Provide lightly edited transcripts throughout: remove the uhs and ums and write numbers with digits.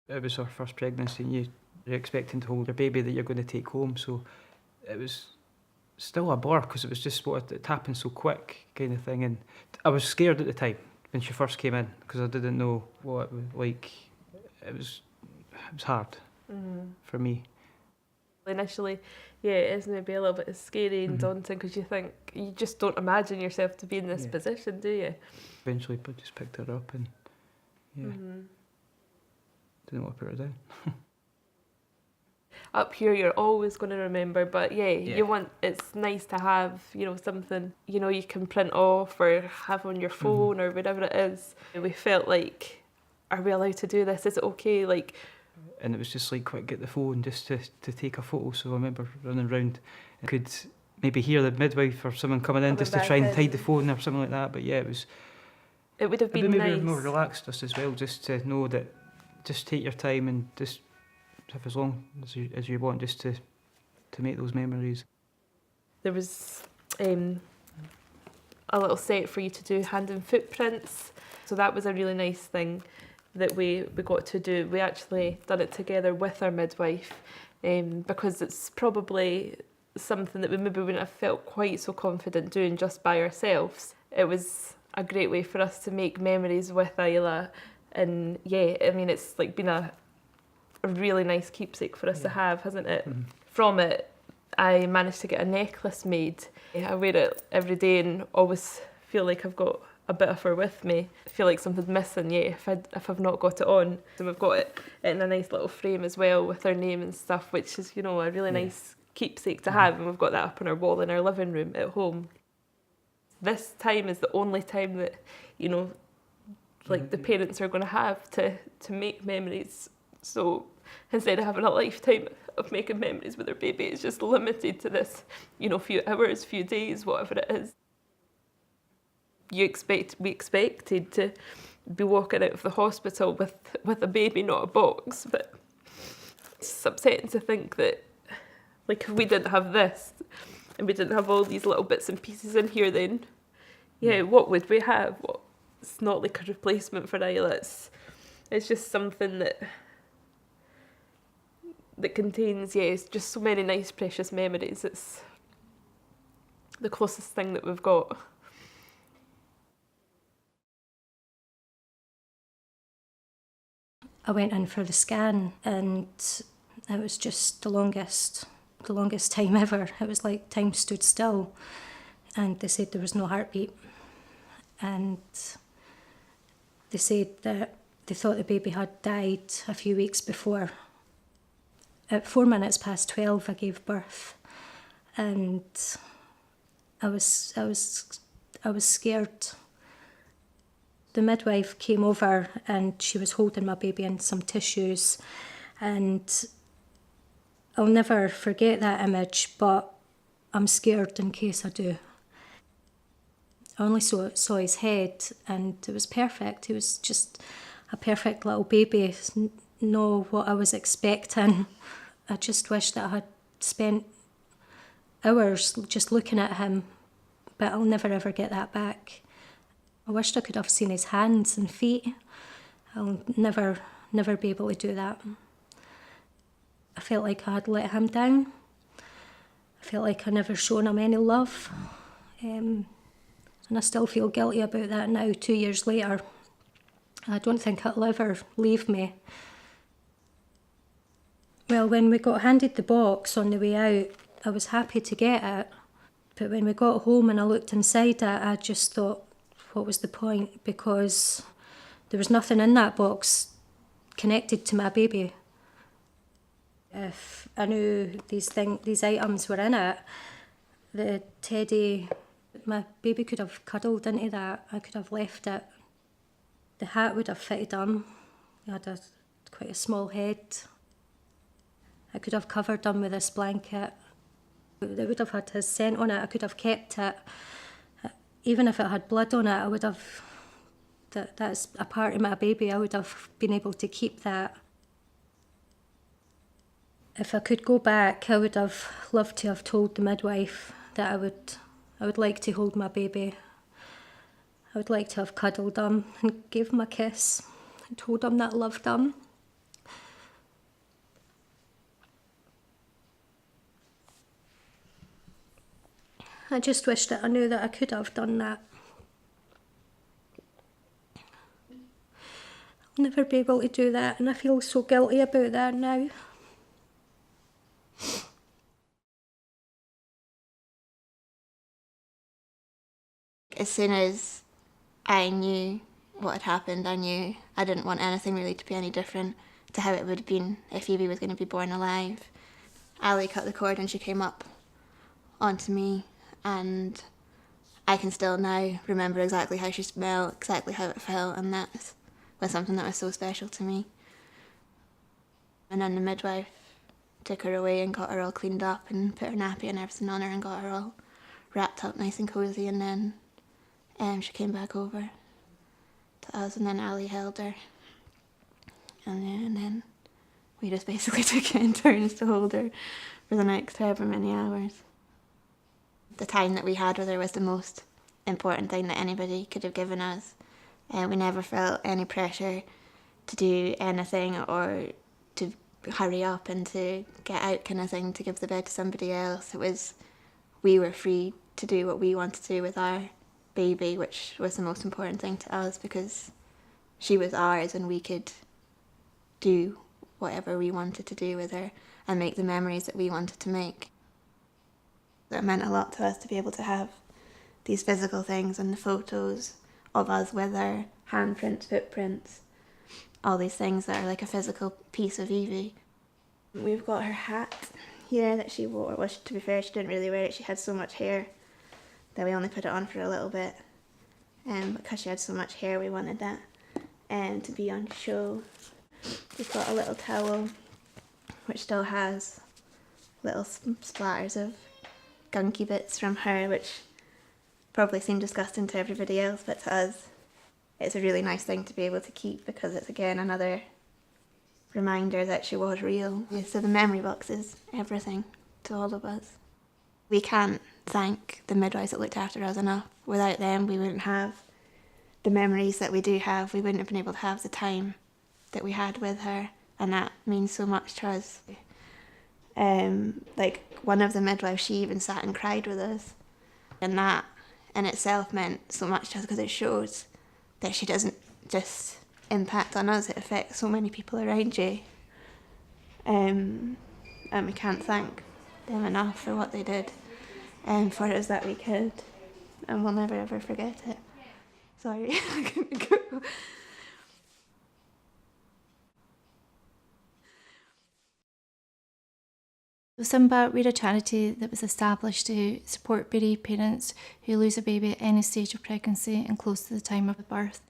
It was her first pregnancy and you're expecting to hold your baby that you're going to take home, so it was still a blur because it was just what it happened so quick kind of thing, and I was scared at the time when she first came in because I didn't know what it was like. It was hard for me. Initially, yeah, it is maybe a little bit scary and daunting because you just don't imagine yourself to be in this position, do you? Eventually I just picked her up and didn't want to put her down. Up here you're always going to remember, but it's nice to have, something, you can print off or have on your phone or whatever it is. We felt like, are we allowed to do this? Is it okay? And it was just like, quick, get the phone just to take a photo. So I remember running around and could maybe hear the midwife or someone coming in just to try and hide the phone or something like that. But yeah, it would have been maybe nice. More relaxed us as well, just to know that just take your time and just have as long as you want just to make those memories. There was a little set for you to do hand and footprints. So that was a really nice thing that we got to do. We actually done it together with our midwife because it's probably something that we maybe wouldn't have felt quite so confident doing just by ourselves. It was a great way for us to make memories with Isla, and it's like been a really nice keepsake for us to have, hasn't it? From it, I managed to get a necklace made. I wear it every day and always feel like I've got a bit of her with me. I feel like something's missing, if I've not got it on. So we've got it in a nice little frame as well with her name and stuff, which is, a really nice keepsake to have, and we've got that up on our wall in our living room at home. This time is the only time that, the parents are going to have to make memories. So instead of having a lifetime of making memories with their baby, it's just limited to this, few hours, few days, whatever it is. We expected to be walking out of the hospital with a baby, not a box, but it's upsetting to think that, if we didn't have this and we didn't have all these little bits and pieces in here, then what would we have? It's not like a replacement for Isla. It's just something that contains, it's just so many nice, precious memories. It's the closest thing that we've got. I went in for the scan and it was just the longest time ever. It was like time stood still, and they said there was no heartbeat, and they said that they thought the baby had died a few weeks before. At 4 minutes past 12 I gave birth, and I was scared. The midwife came over and she was holding my baby in some tissues, and I'll never forget that image, but I'm scared in case I do. I only saw his head and it was perfect. He was just a perfect little baby, know what I was expecting. I just wish that I had spent hours just looking at him, but I'll never ever get that back. I wished I could have seen his hands and feet. I'll never be able to do that. I felt like I had let him down. I felt like I never shown him any love. And I still feel guilty about that now, 2 years later. I don't think it'll ever leave me. Well, when we got handed the box on the way out, I was happy to get it. But when we got home and I looked inside it, I just thought, what was the point? Because there was nothing in that box connected to my baby. If I knew these items were in it, the teddy, my baby could have cuddled into that. I could have left it. The hat would have fitted him. He had quite a small head. I could have covered him with this blanket. It would have had his scent on it. I could have kept it. Even if it had blood on it, I would have, that's a part of my baby, I would have been able to keep that. If I could go back, I would have loved to have told the midwife that I would like to hold my baby. I would like to have cuddled him and gave him a kiss and told him that I loved him. I just wish that I knew that I could have done that. I'll never be able to do that, and I feel so guilty about that now. As soon as I knew what had happened, I knew I didn't want anything really to be any different to how it would have been if Evie was going to be born alive. Ali cut the cord and she came up onto me, and I can still now remember exactly how she smelled, exactly how it felt, and that was something that was so special to me. And then the midwife took her away and got her all cleaned up and put her nappy and everything on her and got her all wrapped up nice and cosy, and then she came back over to us, and then Ali held her, and then we just basically took it in turns to hold her for the next however many hours. The time that we had with her was the most important thing that anybody could have given us. We never felt any pressure to do anything or to hurry up and to get out kind of thing, to give the bed to somebody else. We were free to do what we wanted to do with our baby, which was the most important thing to us, because she was ours and we could do whatever we wanted to do with her and make the memories that we wanted to make. It meant a lot to us to be able to have these physical things and the photos of us with her, handprints, footprints, all these things that are like a physical piece of Evie. We've got her hat here that she wore. Well, to be fair, she didn't really wear it. She had so much hair that we only put it on for a little bit. Because she had so much hair, we wanted that to be on show. We've got a little towel which still has little splatters of gunky bits from her, which probably seem disgusting to everybody else, but to us it's a really nice thing to be able to keep, because it's again another reminder that she was real. So the memory box is everything to all of us. We can't thank the midwives that looked after us enough. Without them, we wouldn't have the memories that we do have. We wouldn't have been able to have the time that we had with her, and that means so much to us. Like one of the midwives, she even sat and cried with us, and that in itself meant so much to us, because it shows that she doesn't just impact on us, it affects so many people around you. And we can't thank them enough for what they did for us that we could, and we'll never ever forget it. Sorry, I couldn't go. SiMBA, we're a charity that was established to support bereaved parents who lose a baby at any stage of pregnancy and close to the time of birth.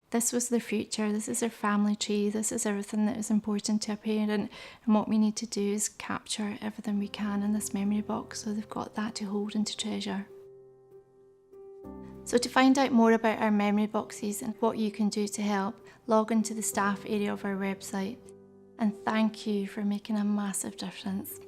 This was their future, this is their family tree, this is everything that is important to a parent, and what we need to do is capture everything we can in this memory box so they've got that to hold and to treasure. So to find out more about our memory boxes and what you can do to help, log into the staff area of our website. And thank you for making a massive difference.